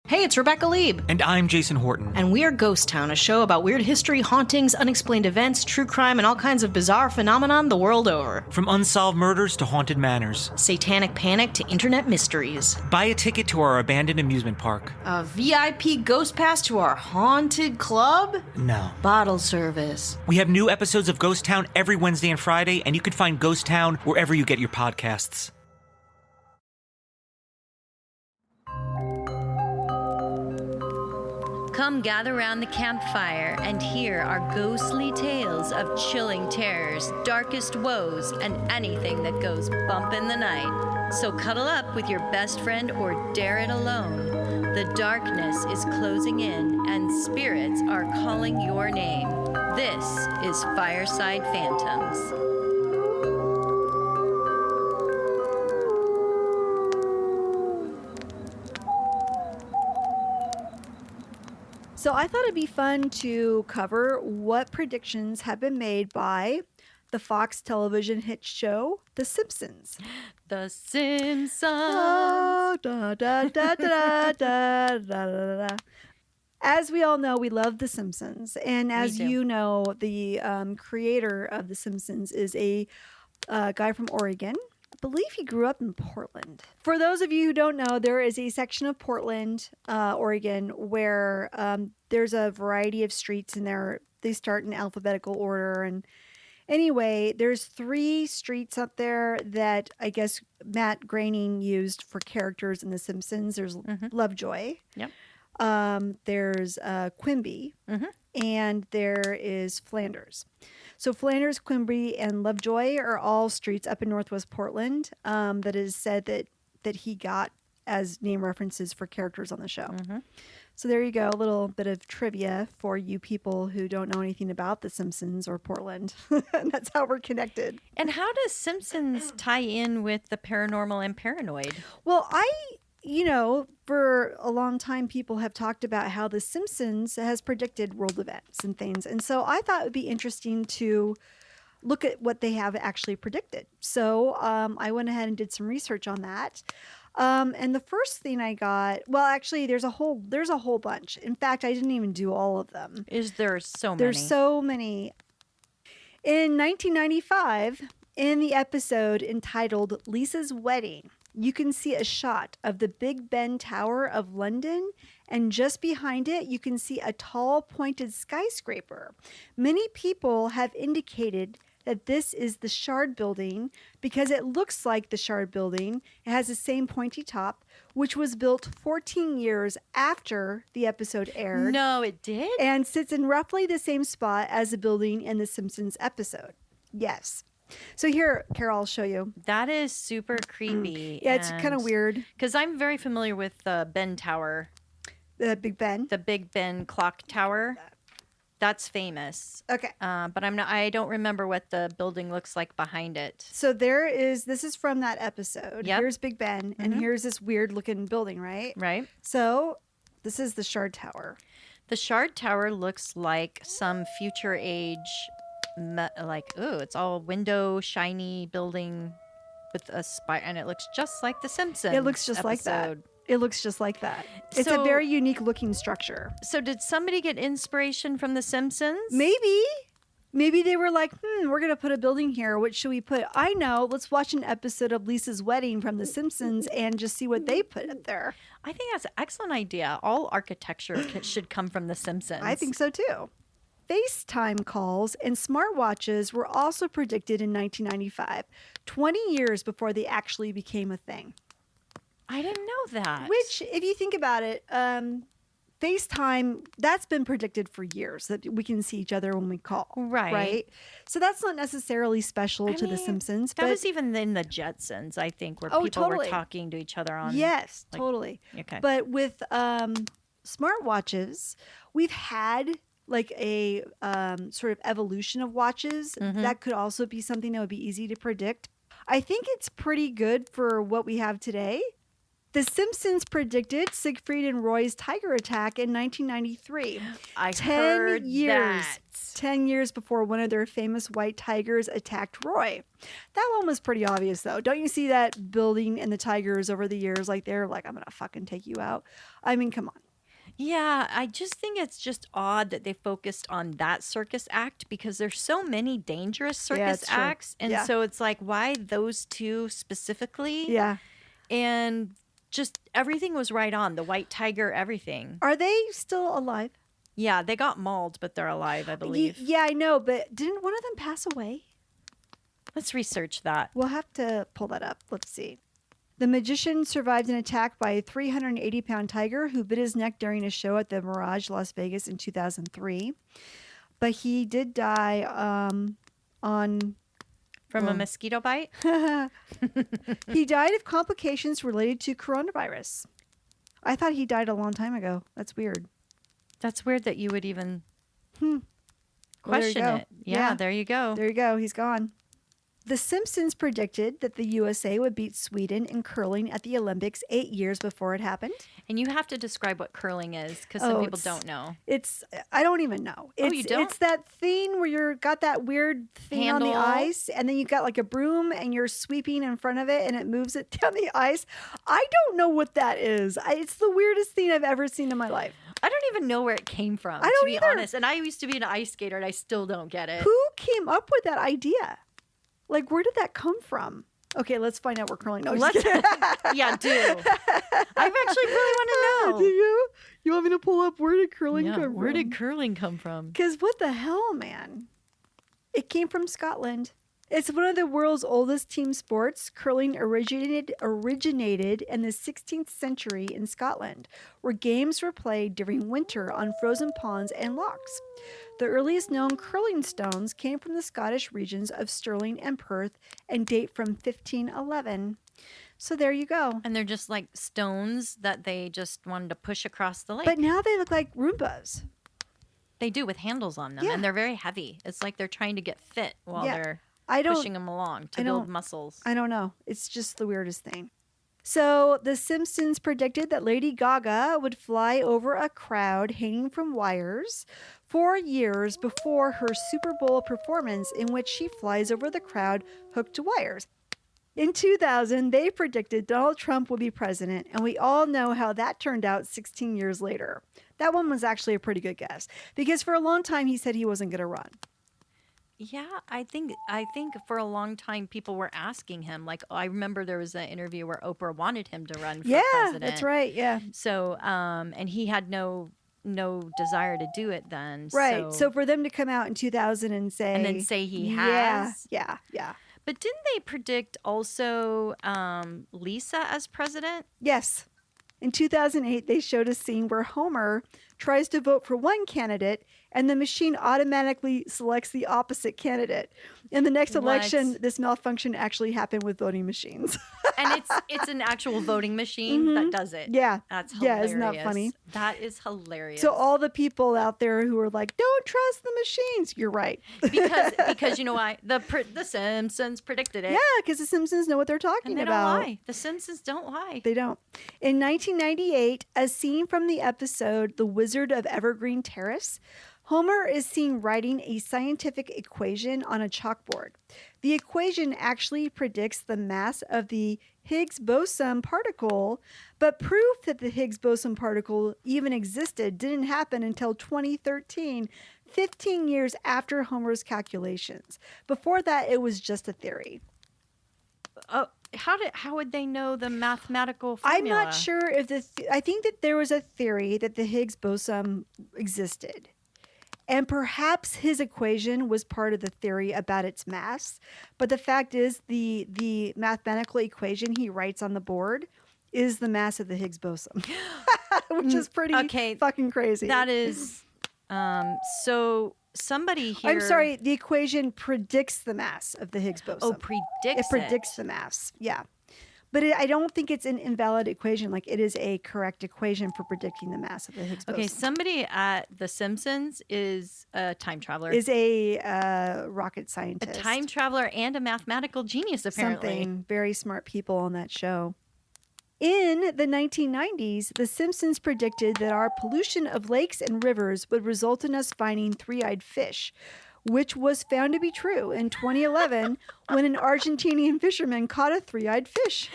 Hey, it's Rebecca Lieb. And I'm Jason Horton. And we are Ghost Town, a show about weird history, hauntings, unexplained events, true crime, and all kinds of bizarre phenomenon the world over. From unsolved murders to haunted manors. Satanic panic to internet mysteries. Buy a ticket to our abandoned amusement park. A VIP ghost pass to our haunted club? No. Bottle service. We have new episodes of Ghost Town every Wednesday and Friday, and you can find Ghost Town wherever you get your podcasts. Come gather round the campfire and hear our ghostly tales of chilling terrors, darkest woes, and anything that goes bump in the night. So cuddle up with your best friend or dare it alone. The darkness is closing in and spirits are calling your name. This is Fireside Phantoms. So I thought it'd be fun to cover what predictions have been made by the Fox television hit show, The Simpsons. The Simpsons. Oh, da, da, da, da, da, da, da, da. As we all know, we love The Simpsons. And as you know, the creator of The Simpsons is a guy from Oregon. I believe he grew up in Portland. For those of you who don't know, there is a section of Portland, Oregon, where there's a variety of streets in there. They start in alphabetical order. And anyway, there's 3 streets up there that I guess Matt Groening used for characters in The Simpsons. There's Lovejoy. Yep. There's Quimby. And there is Flanders. So Flanders, Quimby, and Lovejoy are all streets up in Northwest Portland that is said that he got as name references for characters on the show. So there you go, a little bit of trivia for you people who don't know anything about The Simpsons or Portland. And that's how we're connected. And how does Simpsons tie in with the paranormal and paranoid? Well, for a long time, people have talked about how The Simpsons has predicted world events and things. And so I thought it would be interesting to look at what they have actually predicted. So I went ahead and did some research on that. And the first thing I got, well, actually, there's a whole bunch. In fact, I didn't even do all of them. Is there so many? There's so many. In 1995, in the episode entitled Lisa's Wedding, you can see a shot of the Big Ben Tower of London, and just behind it, you can see a tall, pointed skyscraper. Many people have indicated that this is the Shard Building because it looks like the Shard Building. It has the same pointy top, which was built 14 years after the episode aired. No, it did? And sits in roughly the same spot as the building in the Simpsons episode. Yes. So here, Carol, I'll show you. That is super creepy. Yeah, it's kind of weird. Because I'm very familiar with the Ben Tower. The Big Ben? The Big Ben clock tower. That's famous. Okay. But I don't remember what the building looks like behind it. So this is from that episode. Yep. Here's Big Ben, and here's this weird looking building, right? Right. So this is the Shard Tower. The Shard Tower looks like some future age, it's all window, shiny building with a spire, and it looks just like the Simpsons. It looks just like that. It looks just like that. It's a very unique looking structure. So did somebody get inspiration from the Simpsons? Maybe they were like, we're going to put a building here. What should we put? I know. Let's watch an episode of Lisa's Wedding from The Simpsons and just see what they put up there. I think that's an excellent idea. All architecture should come from The Simpsons. I think so too. FaceTime calls and smartwatches were also predicted in 1995, 20 years before they actually became a thing. I didn't know that. Which, if you think about it, FaceTime, that's been predicted for years, that we can see each other when we call. Right? So that's not necessarily special to The Simpsons. That was even in the Jetsons, I think, where people were talking to each other on... Yes, totally. Okay. But with smartwatches, we've had like a sort of evolution of watches. That could also be something that would be easy to predict. I think it's pretty good for what we have today. The Simpsons predicted Siegfried and Roy's tiger attack in 1993. I heard that. 10 years before one of their famous white tigers attacked Roy. That one was pretty obvious, though. Don't you see that building and the tigers over the years? Like, they're like, I'm going to fucking take you out. I mean, come on. Yeah, I just think it's just odd that they focused on that circus act because there's so many dangerous circus it's true. acts. And so it's like, why those two specifically? Yeah. And just everything was right on. The white tiger, everything. Are they still alive? Yeah, they got mauled, but they're alive, I believe. Yeah, I know, but didn't one of them pass away? Let's research that. We'll have to pull that up. Let's see. The magician survived an attack by a 380-pound tiger who bit his neck during a show at the Mirage, Las Vegas in 2003. But he did die From a mosquito bite? He died of complications related to coronavirus. I thought he died a long time ago. That's weird. That's weird that you would even Well, question there you go. it. Yeah, there you go. There you go. He's gone. The Simpsons predicted that the USA would beat Sweden in curling at the Olympics 8 years before it happened. And you have to describe what curling is because some people don't know. I don't even know. You don't? It's that thing where you're got that weird thing on the Handle? ice and then you got like a broom and you're sweeping in front of it and it moves it down the ice. I don't know what that is. It's the weirdest thing I've ever seen in my life. I don't even know where it came from, I don't to be either. honest. And I used to be an ice skater and I still don't get it. Who came up with that idea? Like, where did that come from? Okay, let's find out where curling. No, Let's, yeah, do. I actually really want to know. Do you? You want me to pull up where did curling come from? Where did curling come from? Because what the hell, man? It came from Scotland. It's one of the world's oldest team sports. Curling originated in the 16th century in Scotland, where games were played during winter on frozen ponds and lochs. The earliest known curling stones came from the Scottish regions of Stirling and Perth and date from 1511. So there you go. And they're just like stones that they just wanted to push across the lake. But now they look like Roombas. They do with handles on them, Yeah. and they're very heavy. It's like they're trying to get fit while Yeah. they're I don't pushing them along to I build don't- muscles. I don't know. It's just the weirdest thing. So the Simpsons predicted that Lady Gaga would fly over a crowd hanging from wires 4 years before her Super Bowl performance, in which she flies over the crowd hooked to wires. In 2000, they predicted Donald Trump would be president, and we all know how that turned out 16 years later. That one was actually a pretty good guess, because for a long time he said he wasn't going to run. Yeah, I think for a long time people were asking him. Like, I remember there was an interview where Oprah wanted him to run for president. That's right. Yeah. So, and he had no desire to do it then. Right. So for them to come out in 2000 and then say he has. Yeah. But didn't they predict also Lisa as president? Yes. In 2008, they showed a scene where Homer tries to vote for one candidate and the machine automatically selects the opposite candidate. In the next election, this malfunction actually happened with voting machines. And it's an actual voting machine that does it. Yeah. That's hilarious. Yeah, isn't that funny? That is hilarious. So all the people out there who are like, don't trust the machines, you're right. because you know why? The Simpsons predicted it. Yeah, because the Simpsons know what they're talking And they about. don't lie. The Simpsons don't lie. They don't. In 1998, a scene from the episode The Wizard of Evergreen Terrace, Homer is seen writing a scientific equation on a chalkboard. The equation actually predicts the mass of the Higgs boson particle, but proof that the Higgs boson particle even existed didn't happen until 2013, 15 years after Homer's calculations. Before that, it was just a theory. How would they know the mathematical formula? I'm not sure if I think that there was a theory that the Higgs boson existed. And perhaps his equation was part of the theory about its mass. But the fact is the mathematical equation he writes on the board is the mass of the Higgs boson, which is pretty fucking crazy. That is, so somebody here. I'm sorry, the equation predicts the mass of the Higgs boson. Oh, predicts it predicts the mass, yeah. But I don't think it's an invalid equation. Like, it is a correct equation for predicting the mass of the Higgs boson. Okay, somebody at The Simpsons is a time traveler. Is a rocket scientist. A time traveler and a mathematical genius, apparently. Something. Very smart people on that show. In the 1990s, The Simpsons predicted that our pollution of lakes and rivers would result in us finding three-eyed fish, which was found to be true in 2011 when an Argentinian fisherman caught a three-eyed fish.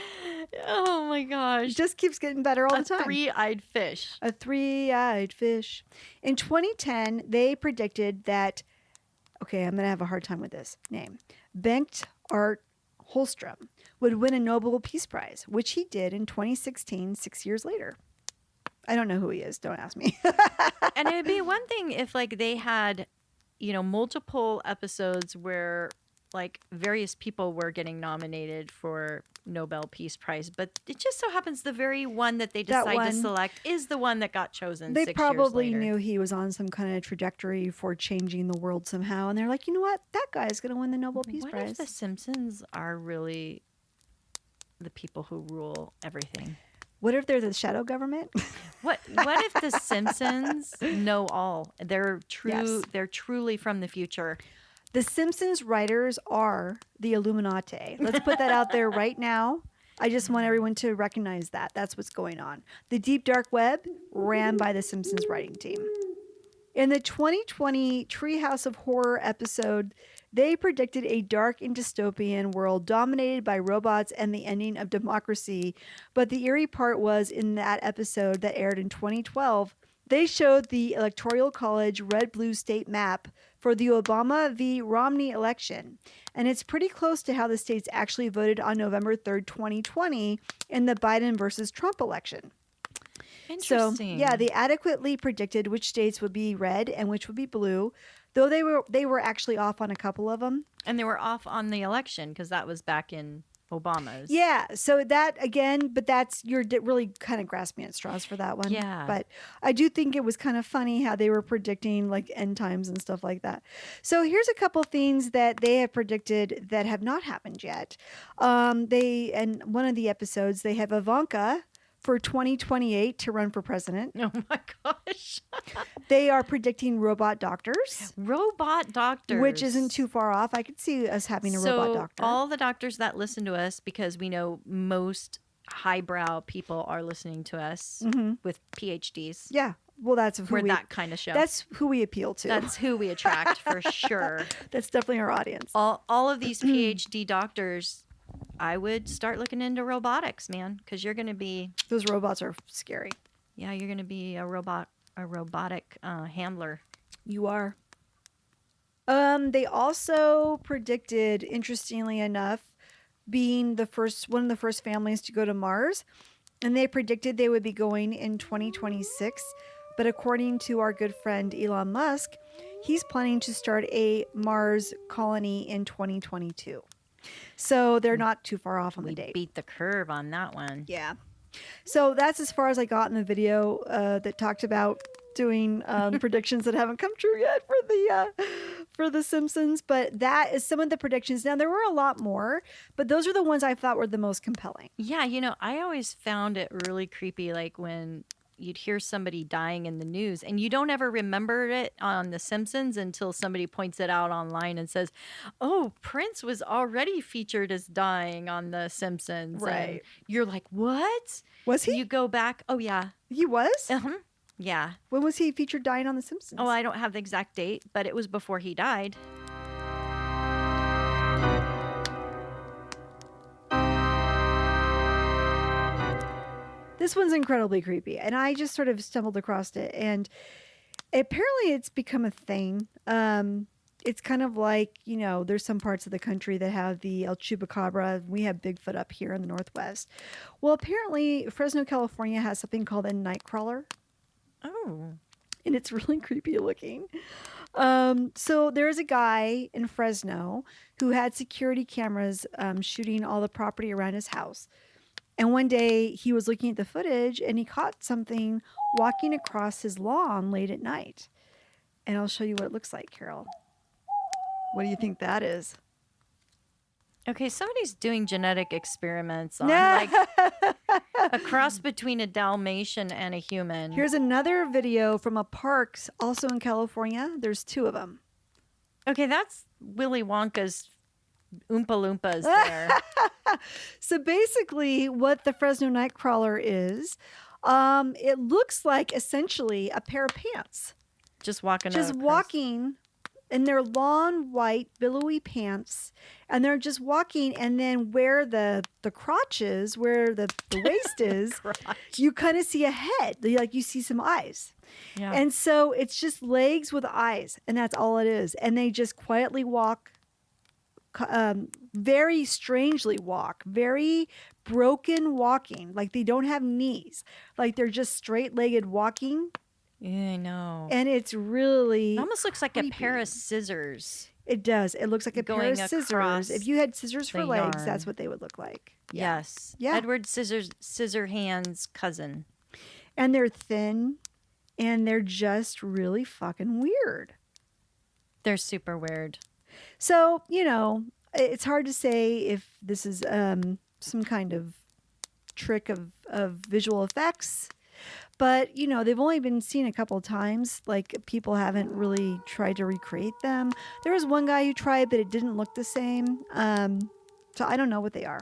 Oh my gosh. It just keeps getting better all the time. A three-eyed fish. A three-eyed fish. In 2010, they predicted that, okay, I'm going to have a hard time with this name, Bengt Art Holstrom would win a Nobel Peace Prize, which he did in 2016, 6 years later. I don't know who he is. Don't ask me. And it would be one thing if like they had, multiple episodes where like various people were getting nominated for Nobel Peace Prize, but it just so happens the very one that they decide to select is the one that got chosen. They 6 probably years later. knew he was on some kind of trajectory for changing the world somehow, and they're like, you know what? That guy's going to win the Nobel Peace What Prize. if the Simpsons are really the people who rule everything? What if they're the shadow government? What if the Simpsons know all? They're true. Yes. They're truly from the future. The Simpsons writers are the Illuminati. Let's put that out there right now. I just want everyone to recognize that. That's what's going on. The Deep Dark Web ran by the Simpsons writing team. In the 2020 Treehouse of Horror episode, they predicted a dark and dystopian world dominated by robots and the ending of democracy. But the eerie part was in that episode that aired in 2012, they showed the Electoral College red-blue state map for the Obama v. Romney election. And it's pretty close to how the states actually voted on November 3rd, 2020 in the Biden versus Trump election. Interesting. So, yeah, they adequately predicted which states would be red and which would be blue, though they were actually off on a couple of them. And they were off on the election because that was back in Obama's. Yeah, so that again, but you're really kind of grasping at straws for that one. Yeah. But I do think it was kind of funny how they were predicting like end times and stuff like that. So here's a couple things that they have predicted that have not happened yet. In one of the episodes, they have Ivanka for 2028 to run for president. Oh my gosh. They are predicting robot doctors. Robot doctors. Which isn't too far off. I could see us having a robot doctor. All the doctors that listen to us, because we know most highbrow people are listening to us with PhDs. Yeah. Well, that's who We're that kind of show. That's who we appeal to. That's who we attract for sure. That's definitely our audience. All of these PhD doctors, I would start looking into robotics, man, because you're going to be... Those robots are scary. Yeah, you're going to be a robotic handler. You are. They also predicted, interestingly enough, being one of the first families to go to Mars, and they predicted they would be going in 2026. But according to our good friend Elon Musk, he's planning to start a Mars colony in 2022. So they're not too far off on the date. Beat the curve on that one. Yeah. So that's as far as I got in the video that talked about doing predictions that haven't come true yet for the Simpsons. But that is some of the predictions. Now, there were a lot more, but those are the ones I thought were the most compelling. Yeah, I always found it really creepy, like when you'd hear somebody dying in the news and you don't ever remember it on The Simpsons until somebody points it out online and says, oh, Prince was already featured as dying on The Simpsons. Right. And you're like, what? Was he? You go back. Oh, yeah. He was? Yeah. When was he featured dying on The Simpsons? Oh, I don't have the exact date, but it was before he died. This one's incredibly creepy, and I just sort of stumbled across it, and apparently it's become a thing. It's kind of like, there's some parts of the country that have the El Chupacabra. We have Bigfoot up here in the Northwest. Well, apparently Fresno, California has something called a Nightcrawler. Oh. And it's really creepy looking. So there's a guy in Fresno who had security cameras shooting all the property around his house. And one day he was looking at the footage and he caught something walking across his lawn late at night. And I'll show you what it looks like, Carol. What do you think that is? Okay, somebody's doing genetic experiments on like a cross between a Dalmatian and a human. Here's another video from a park also in California. There's two of them. Okay, that's Willy Wonka's Oompa Loompas there. So basically, what the Fresno Nightcrawler is, it looks like essentially a pair of pants. Just walking Just across. walking in their long, white, billowy pants. And they're just walking. And then where the crotch is, where the waist is, you kind of see a head. Like you see some eyes. Yeah. And so it's just legs with eyes. And that's all it is. And they just quietly walk. Very strangely walk, very broken walking, like they don't have knees, like they're just straight-legged walking. Yeah, I know. And it's really It almost looks like a pair creepy. of scissors. It does. It looks like a pair Going of scissors. across If you had scissors for the legs, yarn. that's what they would look like. Yes. Yeah. Edward Scissorhands' cousin. And they're thin and they're just really fucking weird. They're super weird. So, it's hard to say if this is some kind of trick of visual effects. But, they've only been seen a couple of times. Like, people haven't really tried to recreate them. There was one guy who tried, but it didn't look the same. So I don't know what they are.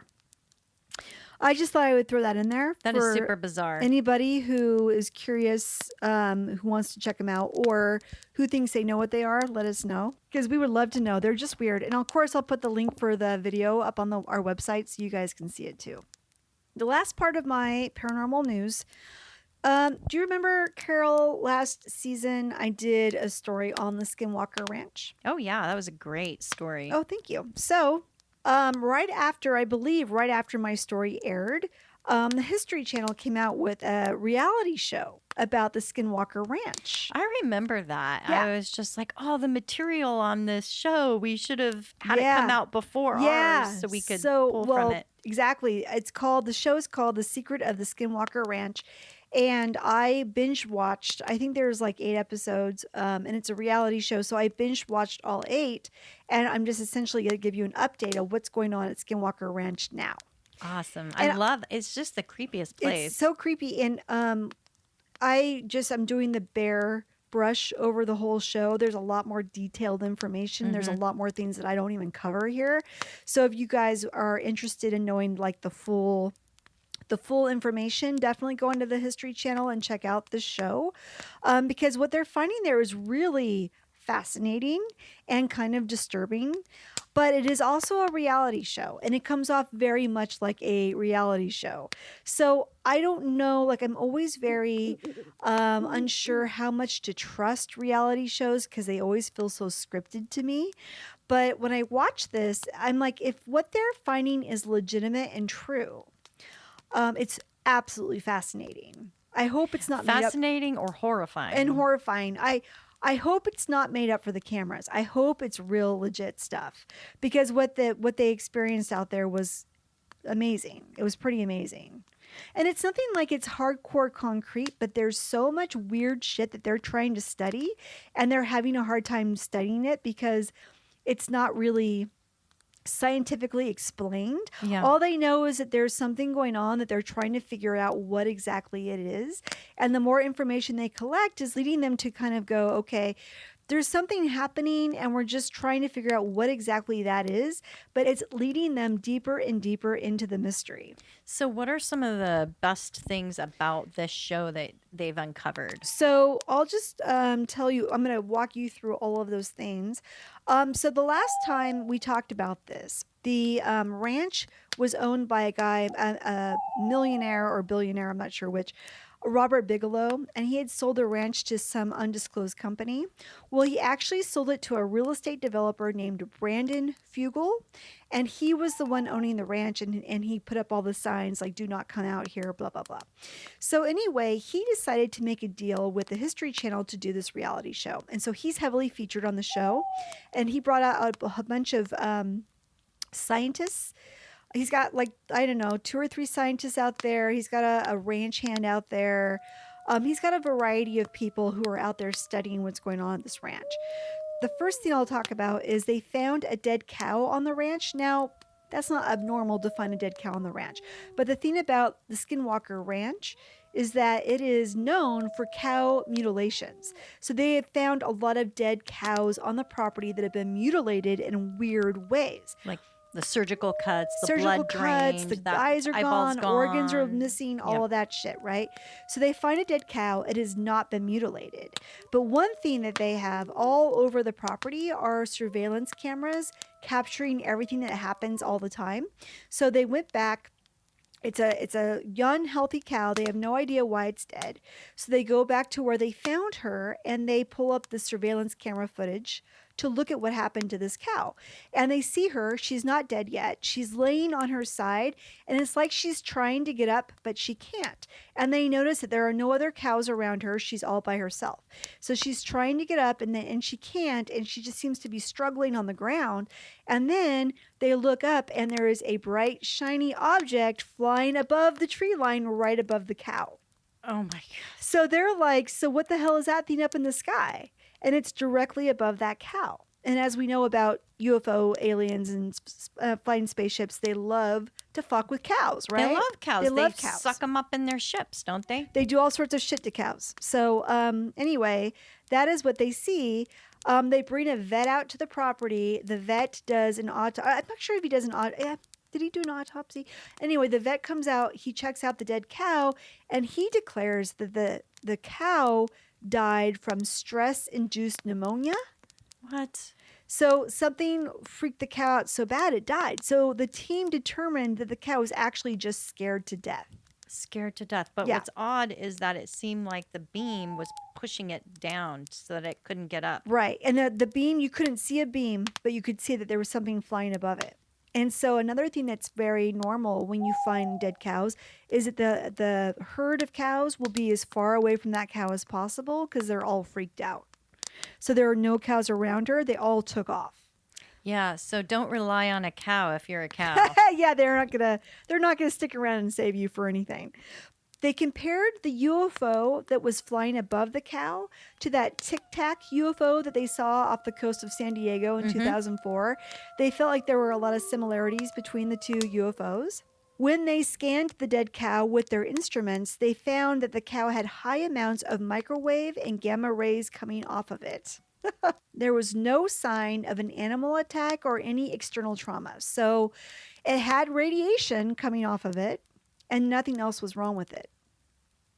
I just thought I would throw that in there. That is super bizarre. Anybody who is curious, who wants to check them out, or who thinks they know what they are, let us know. Because we would love to know. They're just weird. And of course, I'll put the link for the video up on our website so you guys can see it too. The last part of my paranormal news. Do you remember, Carol, last season I did a story on the Skinwalker Ranch? Oh, yeah. That was a great story. Oh, thank you. So, right after my story aired, the History Channel came out with a reality show about the Skinwalker Ranch. I remember that. Yeah. I was just like, oh, the material on this show, we should have had it Yeah. come out before ours so we could pull from it. Exactly. The show is called The Secret of the Skinwalker Ranch. And I binge watched, I think there's like 8 episodes, and it's a reality show. So I binge watched all 8, and I'm just essentially going to give you an update of what's going on at Skinwalker Ranch now. Awesome. And It's just the creepiest place. It's so creepy. And I'm doing the bare brush over the whole show. There's a lot more detailed information. There's a lot more things that I don't even cover here. So if you guys are interested in knowing like the full information, definitely go into the History Channel and check out the show, because what they're finding there is really fascinating and kind of disturbing, but it is also a reality show, and it comes off very much like a reality show. So I don't know, like I'm always very unsure how much to trust reality shows because they always feel so scripted to me. But when I watch this, I'm like, if what they're finding is legitimate and true, it's absolutely fascinating. I hope it's not fascinating or horrifying. And horrifying. I hope it's not made up for the cameras. I hope it's real legit stuff, because what they experienced out there was amazing. It was pretty amazing. And it's nothing like it's hardcore concrete, but there's so much weird shit that they're trying to study, and they're having a hard time studying it because it's not really scientifically explained. Yeah. All they know is that there's something going on that they're trying to figure out what exactly it is. And the more information they collect is leading them to kind of go, okay, there's something happening and we're just trying to figure out what exactly that is, but it's leading them deeper and deeper into the mystery. So what are some of the best things about this show that they've uncovered? So I'll just tell you, I'm going to walk you through all of those things. So the last time we talked about this, the ranch was owned by a guy, a millionaire or billionaire, I'm not sure which, Robert Bigelow, and he had sold the ranch to some undisclosed company. Well, he actually sold it to a real estate developer named Brandon Fugel, and he was the one owning the ranch, and he put up all the signs like, do not come out here, blah, blah, blah. So anyway, he decided to make a deal with the History Channel to do this reality show. And so he's heavily featured on the show, and he brought out a bunch of scientists. He's got 2 or 3 scientists out there. He's got a ranch hand out there. He's got a variety of people who are out there studying what's going on at this ranch. The first thing I'll talk about is they found a dead cow on the ranch. Now, that's not abnormal to find a dead cow on the ranch. But the thing about the Skinwalker Ranch is that it is known for cow mutilations. So they have found a lot of dead cows on the property that have been mutilated in weird ways. Like The surgical cuts, the surgical blood cuts, drained, the that eyes are eyeball's gone, organs are gone. missing, all Yep. of that shit, right? So they find a dead cow. It has not been mutilated. But one thing that they have all over the property are surveillance cameras capturing everything that happens all the time. So they went back. It's a young, healthy cow. They have no idea why it's dead. So they go back to where they found her and they pull up the surveillance camera footage to look at what happened to this cow. And they see her. She's not dead yet. She's laying on her side, and it's like she's trying to get up, but she can't. And they notice that there are no other cows around her. She's all by herself. So she's trying to get up, and she can't, and she just seems to be struggling on the ground. And then they look up, and there is a bright, shiny object flying above the tree line right above the cow. Oh my God. So they're like, so what the hell is that thing up in the sky? And it's directly above that cow. And as we know about UFO aliens and flying spaceships, they love to fuck with cows, right? They love cows. They love cows. Suck them up in their ships, don't they? They do all sorts of shit to cows. So anyway, that is what they see. They bring a vet out to the property. The vet does an autopsy. I'm not sure if he does an autopsy. Did he do an autopsy? Anyway, the vet comes out. He checks out the dead cow, and he declares that the cow died from stress-induced pneumonia. What? So something freaked the cow out so bad it died. So the team determined that the cow was actually just scared to death. Scared to death. But Yeah. what's odd is that it seemed like the beam was pushing it down so that it couldn't get up. Right. And the beam, you couldn't see a beam, but you could see that there was something flying above it. And so another thing that's very normal when you find dead cows is that the herd of cows will be as far away from that cow as possible because they're all freaked out. So there are no cows around her. They all took off. Yeah, so don't rely on a cow if you're a cow. Yeah, they're not gonna stick around and save you for anything. They compared the UFO that was flying above the cow to that Tic Tac UFO that they saw off the coast of San Diego in 2004. They felt like there were a lot of similarities between the two UFOs. When they scanned the dead cow with their instruments, they found that the cow had high amounts of microwave and gamma rays coming off of it. There was no sign of an animal attack or any external trauma. So it had radiation coming off of it, and nothing else was wrong with it.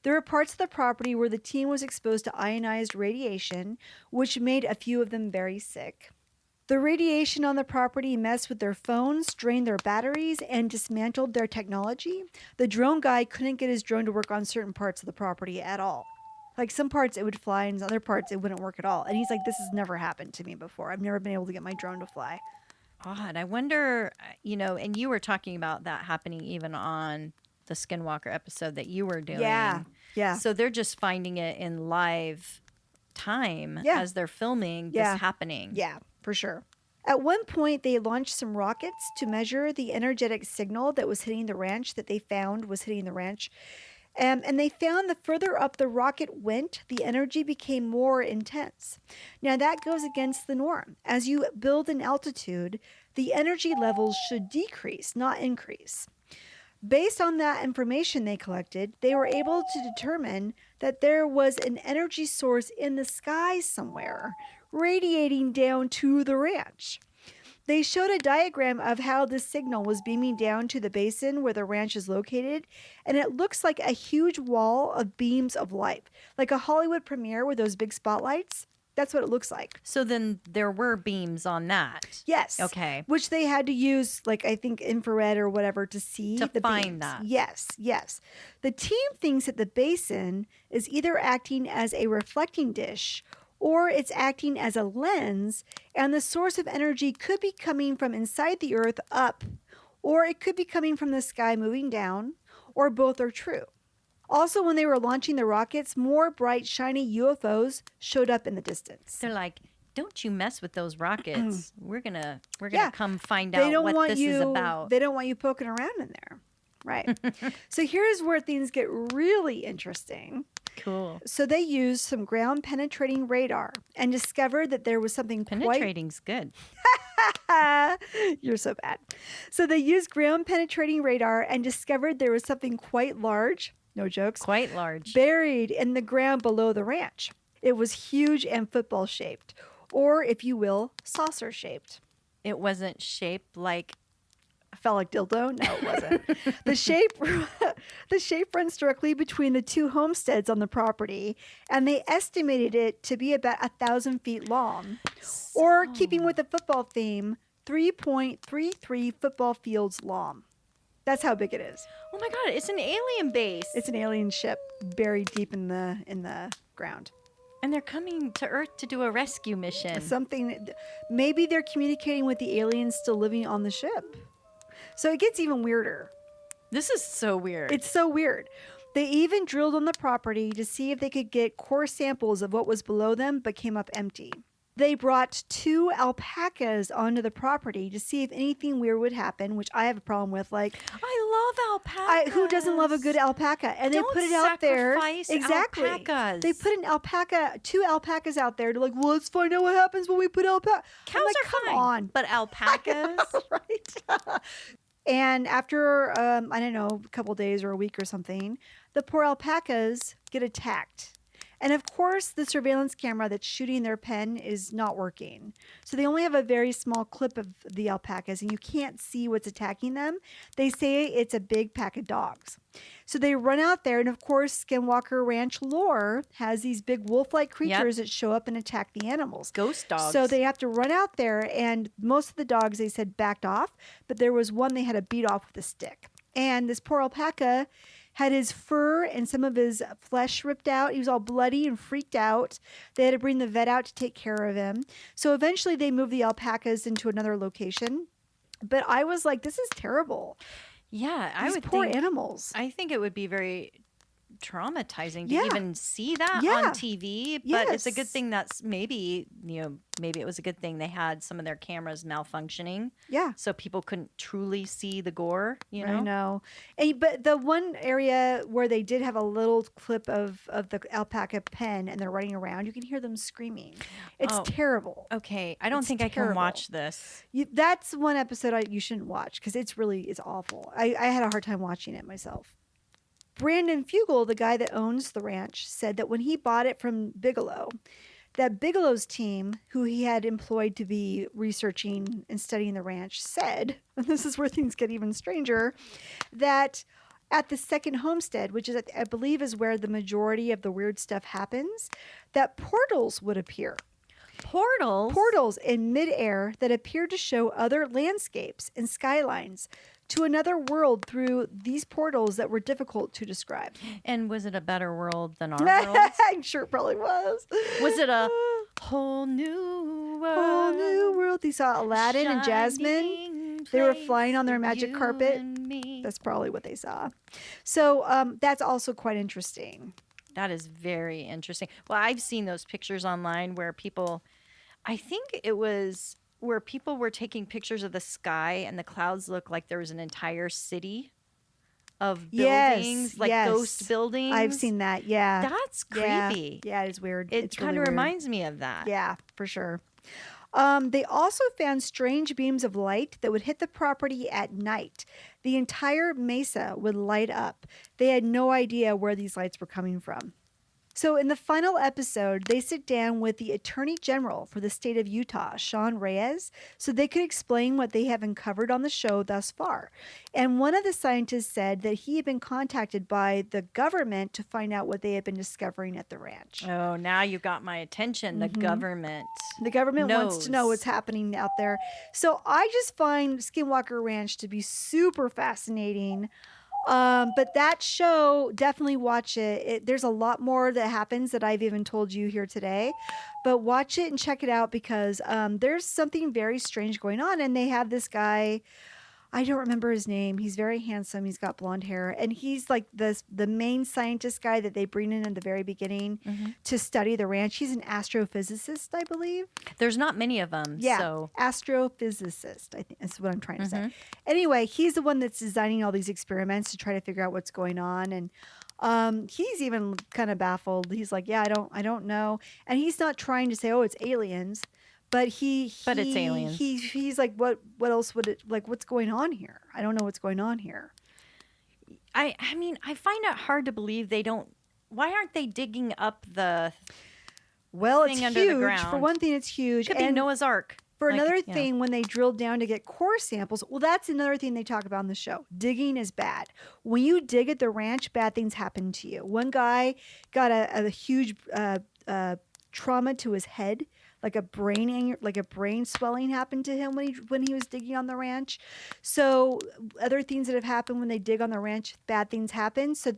There were parts of the property where the team was exposed to ionized radiation, which made a few of them very sick. The radiation on the property messed with their phones, drained their batteries, and dismantled their technology. The drone guy couldn't get his drone to work on certain parts of the property at all. Like some parts it would fly and other parts it wouldn't work at all. And he's like, this has never happened to me before. I've never been able to get my drone to fly. Odd. I wonder, and you were talking about that happening even on the Skinwalker episode that you were doing. Yeah. So they're just finding it in live time as they're filming this happening. Yeah, for sure. At one point, they launched some rockets to measure the energetic signal that was hitting the ranch, that they found was hitting the ranch. And they found the further up the rocket went, the energy became more intense. Now, that goes against the norm. As you build in altitude, the energy levels should decrease, not increase. Based on that information they collected, they were able to determine that there was an energy source in the sky somewhere, radiating down to the ranch. They showed a diagram of how this signal was beaming down to the basin where the ranch is located, and it looks like a huge wall of beams of light, like a Hollywood premiere with those big spotlights. That's what it looks like. So then there were beams on that. Yes. Okay. Which they had to use, like, I think infrared or whatever to see To the find beams. that. Yes. The team thinks that the basin is either acting as a reflecting dish or it's acting as a lens, and the source of energy could be coming from inside the earth up, or it could be coming from the sky moving down, or both are true. Also, when they were launching the rockets, more bright, shiny UFOs showed up in the distance. They're like, don't you mess with those rockets. We're gonna Yeah. come find They out don't what want this you, is about. They don't want you poking around in there. Right. So here's where things get really interesting. Cool. So they used some ground penetrating radar and discovered that there was something Penetrating's good. You're so bad. So they used ground penetrating radar and discovered there was something quite large, no jokes, Quite large. buried in the ground below the ranch. It was huge and football shaped, or if you will, saucer shaped. It wasn't shaped like phallic dildo? No, it wasn't. The shape runs directly between the two homesteads on the property, and they estimated it to be about 1,000 feet long, or keeping with the football theme, 3.33 football fields long. That's how big it is. Oh my God, it's an alien base. It's an alien ship buried deep in the ground. And they're coming to Earth to do a rescue mission. Maybe they're communicating with the aliens still living on the ship. So it gets even weirder. This is so weird. It's so weird. They even drilled on the property to see if they could get core samples of what was below them, but came up empty. They brought 2 alpacas onto the property to see if anything weird would happen, which I have a problem with. Like, I love alpacas. Who doesn't love a good alpacca? And they put it out there. Exactly. Alpacas. They put 2 alpacas out there to like, well, let's find out what happens when we put alpaca. Cows like, are come fine, on. but alpacas, Right? And after, I don't know, a couple days or a week or something, the poor alpacas get attacked. And of course, the surveillance camera that's shooting their pen is not working. So they only have a very small clip of the alpacas, and you can't see what's attacking them. They say it's a big pack of dogs. So they run out there, and of course, Skinwalker Ranch lore has these big wolf-like creatures that show up and attack the animals. Ghost dogs. So they have to run out there, and most of the dogs, they said, backed off, but there was one they had to beat off with a stick. And this poor alpaca had his fur and some of his flesh ripped out. He was all bloody and freaked out. They had to bring the vet out to take care of him. So eventually they moved the alpacas into another location. But I was like, this is terrible. Yeah, These poor animals. I think it would be very traumatizing to even see that on TV, but it's a good thing that's maybe it was a good thing they had some of their cameras malfunctioning. Yeah. So people couldn't truly see the gore, you know? I know. But the one area where they did have a little clip of the alpaca pen and they're running around, you can hear them screaming. It's terrible. Okay. I don't think I can watch this. That's one episode you shouldn't watch because it's awful. I had a hard time watching it myself. Brandon Fugel, the guy that owns the ranch, said that when he bought it from Bigelow, that Bigelow's team, who he had employed to be researching and studying the ranch, said, and this is where things get even stranger, that at the second homestead, which is, I believe, is where the majority of the weird stuff happens, that portals would appear. Portals in midair that appeared to show other landscapes and skylines to another world through these portals that were difficult to describe. And was it a better world than our world? I'm sure it probably was. Was it a whole new world? Whole new world. They saw Aladdin and Jasmine. They were flying on their magic carpet. That's probably what they saw. So that's also quite interesting. That is very interesting. Well, I've seen those pictures online where I think it was where people were taking pictures of the sky and the clouds looked like there was an entire city of buildings, ghost buildings. I've seen that, yeah. That's creepy. Yeah, it is weird. It kind of reminds me of that. Yeah, for sure. They also found strange beams of light that would hit the property at night. The entire mesa would light up. They had no idea where these lights were coming from. So in the final episode, they sit down with the Attorney General for the state of Utah, Sean Reyes, so they could explain what they have uncovered on the show thus far. And one of the scientists said that he had been contacted by the government to find out what they had been discovering at the ranch. Oh, now you got my attention. The government. The government wants to know what's happening out there. So I just find Skinwalker Ranch to be super fascinating. But that show, definitely watch it. There's a lot more that happens that I've even told you here today, but watch it and check it out because there's something very strange going on. And they have this guy, I don't remember his name. He's very handsome. He's got blonde hair, and he's like the main scientist guy that they bring in the very beginning to study the ranch. He's an astrophysicist, I believe. There's not many of them. Yeah, so. astrophysicist, I think that's what I'm trying to say. Anyway, he's the one that's designing all these experiments to try to figure out what's going on, and he's even kind of baffled. He's like, yeah, I don't know, and he's not trying to say, oh, it's aliens. But it's aliens. He's like, what else would it, like, what's going on here? I don't know what's going on here. I mean, I find it hard to believe why aren't they digging up the Well, it's thing under the huge. ground? For one thing, it's huge. Could be Noah's Ark. For Like, another yeah. thing, when they drilled down to get core samples, well, that's another thing they talk about on the show. Digging is bad. When you dig at the ranch, bad things happen to you. One guy got a huge trauma to his head, like a brain swelling happened to him when he was digging on the ranch. So other things that have happened when they dig on the ranch, bad things happen. So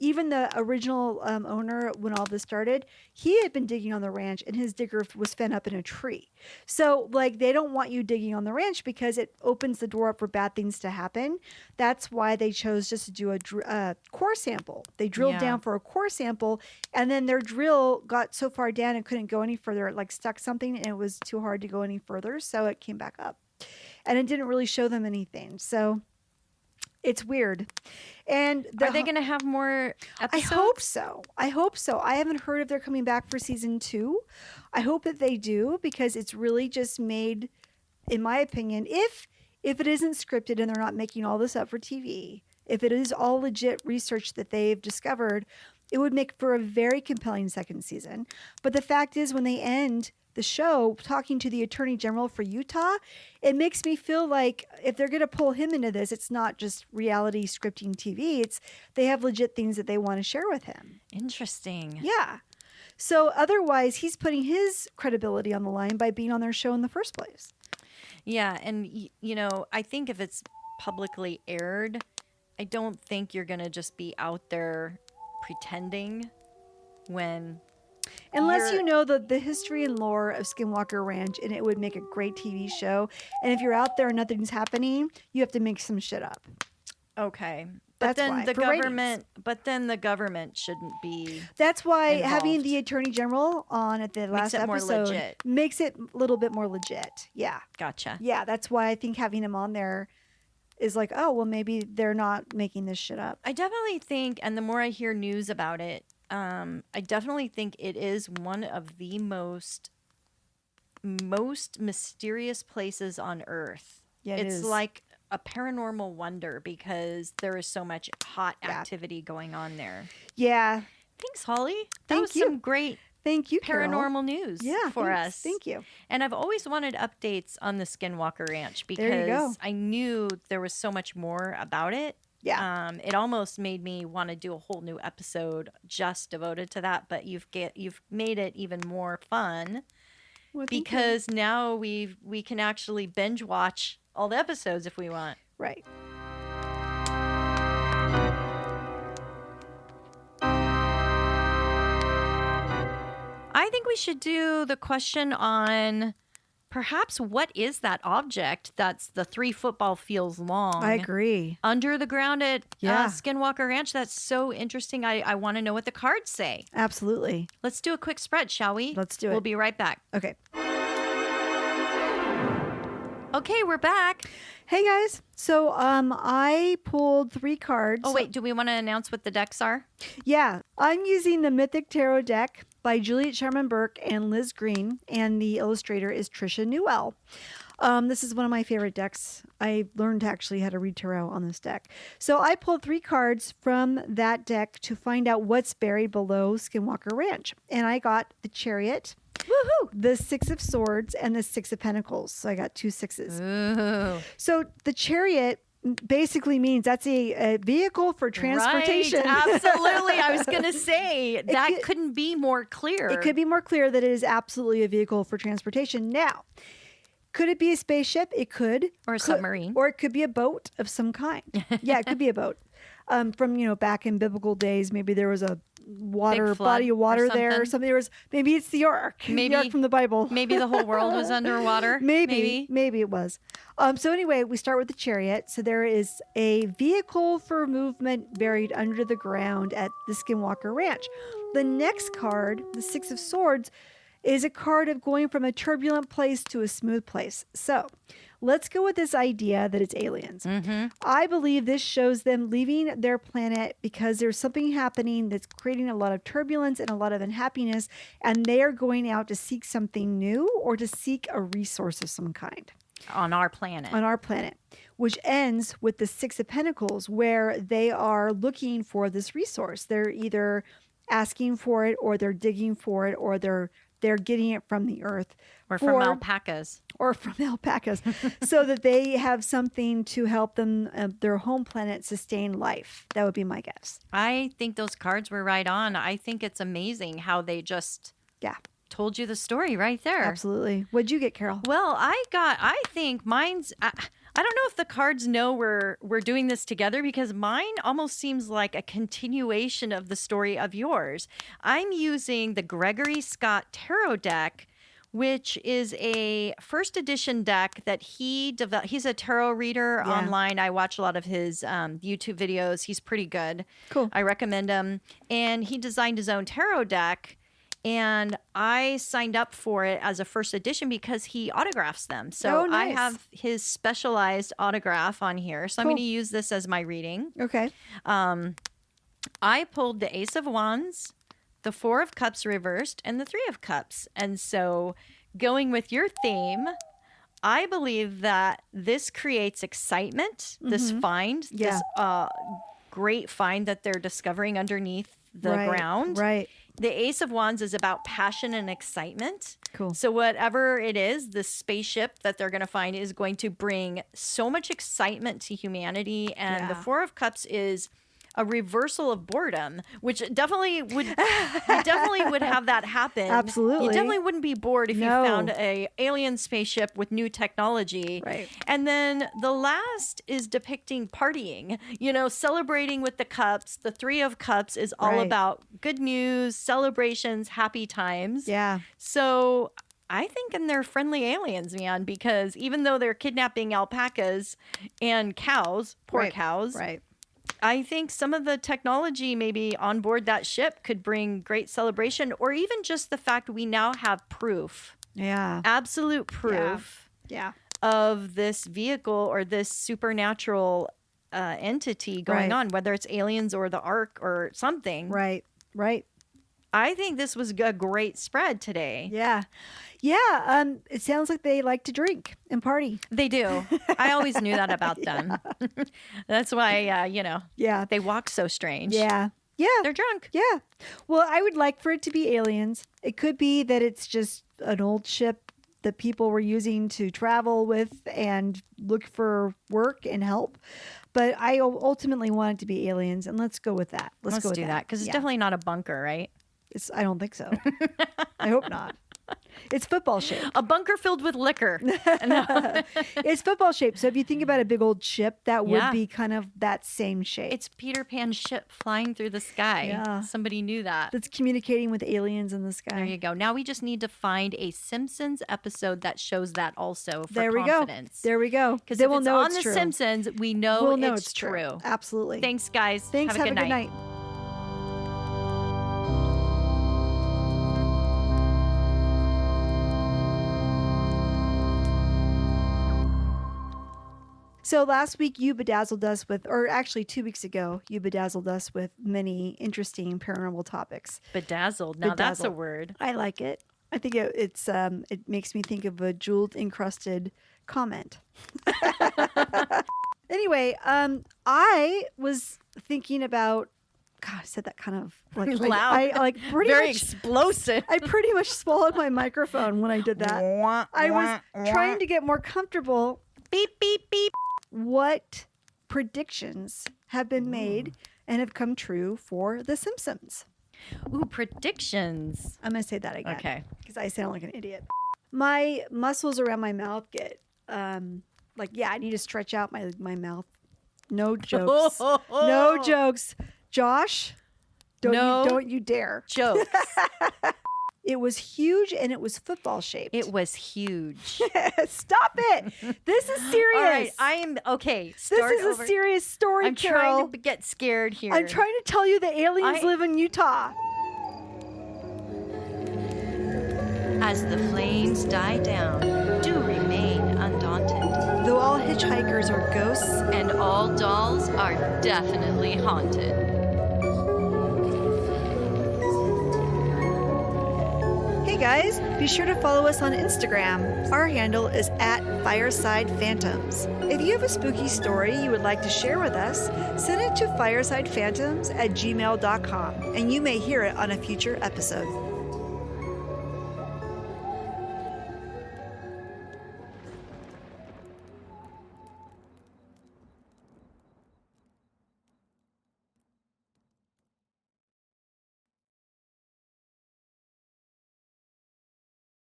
even the original owner, when all this started, he had been digging on the ranch and his digger was fed up in a tree. So like they don't want you digging on the ranch because it opens the door up for bad things to happen. That's why they chose just to do a core sample. They drilled down for a core sample, and then their drill got so far down it couldn't go any further. It like stuck something and it was too hard to go any further. So it came back up and it didn't really show them anything. So it's weird. And Are they going to have more episodes? I hope so. I haven't heard if they're coming back for season 2. I hope that they do, because it's really just made, in my opinion, if it isn't scripted and they're not making all this up for TV, if it is all legit research that they've discovered, it would make for a very compelling second season. But the fact is, when they end the show talking to the Attorney General for Utah, it makes me feel like if they're going to pull him into this, it's not just reality scripting TV. They have legit things that they want to share with him. Interesting. Yeah. So otherwise, he's putting his credibility on the line by being on their show in the first place. Yeah, and I think if it's publicly aired, I don't think you're going to just be out there pretending when... Unless you know the history and lore of Skinwalker Ranch, and it would make a great TV show. And if you're out there and nothing's happening, you have to make some shit up. Okay. That's then why, the for government, but then the government shouldn't be. That's why involved. having the Attorney General on at the last Makes it more episode legit. makes it a little bit more legit. Yeah. Gotcha. Yeah, that's why I think having him on there is like, oh, well, maybe they're not making this shit up. I definitely think, and the more I hear news about it, I definitely think it is one of the most mysterious places on Earth. Yeah, it's like a paranormal wonder because there is so much hot activity going on there. Yeah. Thanks, Holly. That Thank was you. some great Thank you, Carol. paranormal news for us. Thank you. And I've always wanted updates on the Skinwalker Ranch There you go. because I knew there was so much more about it. Yeah. It almost made me want to do a whole new episode just devoted to that, but you've made it even more fun because now we can actually binge watch all the episodes if we want. Right. I think we should do the question on perhaps what is that object that's the 3 football fields long? I agree. Under the ground at Yeah. Skinwalker Ranch. That's so interesting. I want to know what the cards say. Absolutely. Let's do a quick spread, shall we? Let's do it. We'll be right back. Okay. Okay, we're back. Hey guys. So I pulled 3 cards. Oh, wait. Do we want to announce what the decks are? Yeah. I'm using the Mythic Tarot deck by Juliet Sharman Burke and Liz Green, and the illustrator is Trisha Newell. This is one of my favorite decks. I learned actually how to read tarot on this deck. So I pulled 3 cards from that deck to find out what's buried below Skinwalker Ranch. And I got the Chariot, woohoo, the 6 of Swords, and the 6 of Pentacles. So I got 2 6s. Ooh. So the Chariot basically means that's a vehicle for transportation. Right, absolutely. I was going to say that couldn't be more clear. It could be more clear that it is absolutely a vehicle for transportation. Now, could it be a spaceship? It could. Or a submarine. Or it could be a boat of some kind. Yeah, it could be a boat. From, back in biblical days, maybe there was a body of water there or something. Maybe it's the Ark. The Ark from the Bible. Maybe the whole world was underwater. Maybe it was. So anyway, we start with the Chariot. So there is a vehicle for movement buried under the ground at the Skinwalker Ranch. The next card, the 6 of Swords, is a card of going from a turbulent place to a smooth place. So let's go with this idea that it's aliens. Mm-hmm. I believe this shows them leaving their planet because there's something happening that's creating a lot of turbulence and a lot of unhappiness, and they are going out to seek something new or to seek a resource of some kind. On our planet. On our planet, which ends with the 6 of Pentacles, where they are looking for this resource. They're either asking for it, or they're digging for it, or they're getting it from the earth. Or from alpacas. Or from alpacas, so that they have something to help them, their home planet, sustain life. That would be my guess. I think those cards were right on. I think it's amazing how they just told you the story right there. Absolutely. What'd you get, Carol? Well, I think mine's, I don't know if the cards know we're doing this together, because mine almost seems like a continuation of the story of yours. I'm using the Gregory Scott Tarot deck, which is a first edition deck that he developed. He's a tarot reader online. I watch a lot of his YouTube videos. He's pretty good. Cool. I recommend him. And he designed his own tarot deck. And I signed up for it as a first edition because he autographs them. So I have his specialized autograph on here. So I'm going to use this as my reading. Okay. I pulled the Ace of Wands, the Four of Cups reversed, and the Three of Cups. And so going with your theme, I believe that this creates excitement, this find, this great find that they're discovering underneath the ground. Right. The Ace of Wands is about passion and excitement. Cool. So whatever it is, the spaceship that they're going to find is going to bring so much excitement to humanity. And the Four of Cups is a reversal of boredom, which definitely would have that happen. Absolutely. You definitely wouldn't be bored if you found a alien spaceship with new technology. Right. And then the last is depicting partying, celebrating with the cups. The Three of Cups is all about good news, celebrations, happy times. Yeah. So I think they're friendly aliens, man, because even though they're kidnapping alpacas and cows, poor cows. Right. I think some of the technology maybe on board that ship could bring great celebration, or even just the fact we now have proof. Yeah. Absolute proof of this vehicle or this supernatural entity going on, whether it's aliens or the Ark or something. Right. Right. I think this was a great spread today. Yeah. Yeah. It sounds like they like to drink and party. They do. I always knew that about them. That's why, they walk so strange. Yeah. Yeah. They're drunk. Yeah. Well, I would like for it to be aliens. It could be that it's just an old ship that people were using to travel with and look for work and help. But I ultimately want it to be aliens, and let's go with that. Let's go with do that, because it's definitely not a bunker, right? I don't think so. I hope not. It's football shaped. A bunker filled with liquor. It's football shaped. So if you think about a big old ship, that would be kind of that same shape. It's Peter Pan's ship flying through the sky. Yeah. Somebody knew that. That's communicating with aliens in the sky. There you go. Now we just need to find a Simpsons episode that shows that also for there we confidence. Go. There we go. Because if we'll it's know on it's The true. Simpsons, we know we'll know it's true. Absolutely. Thanks, guys. Thanks. Have a good night. So last week you bedazzled us with, or actually 2 weeks ago, you bedazzled us with many interesting paranormal topics. Bedazzled. Now that's a word. I like it. I think it makes me think of a jeweled encrusted comment. Anyway, I was thinking about, God, I said that kind of like loud. I very explosive. I pretty much swallowed my microphone when I did that. I was trying to get more comfortable. Beep, beep, beep. What predictions have been made and have come true for The Simpsons? Ooh, predictions. I'm going to say that again. Okay. Because I sound like an idiot. My muscles around my mouth get I need to stretch out my mouth. No jokes. No jokes. Josh, don't you dare. Jokes. It was huge and it was football shaped. It was huge. Stop it. This is serious. All right, I'm okay. This is a serious story, I'm Carol. trying to get scared here. I'm trying to tell you that aliens live in Utah. As the flames die down, do remain undaunted. Though all hitchhikers are ghosts, and all dolls are definitely haunted. Hey guys, be sure to follow us on Instagram. Our handle is @FiresidePhantoms. If you have a spooky story you would like to share with us, send it to firesidephantoms@gmail.com, and you may hear it on a future episode.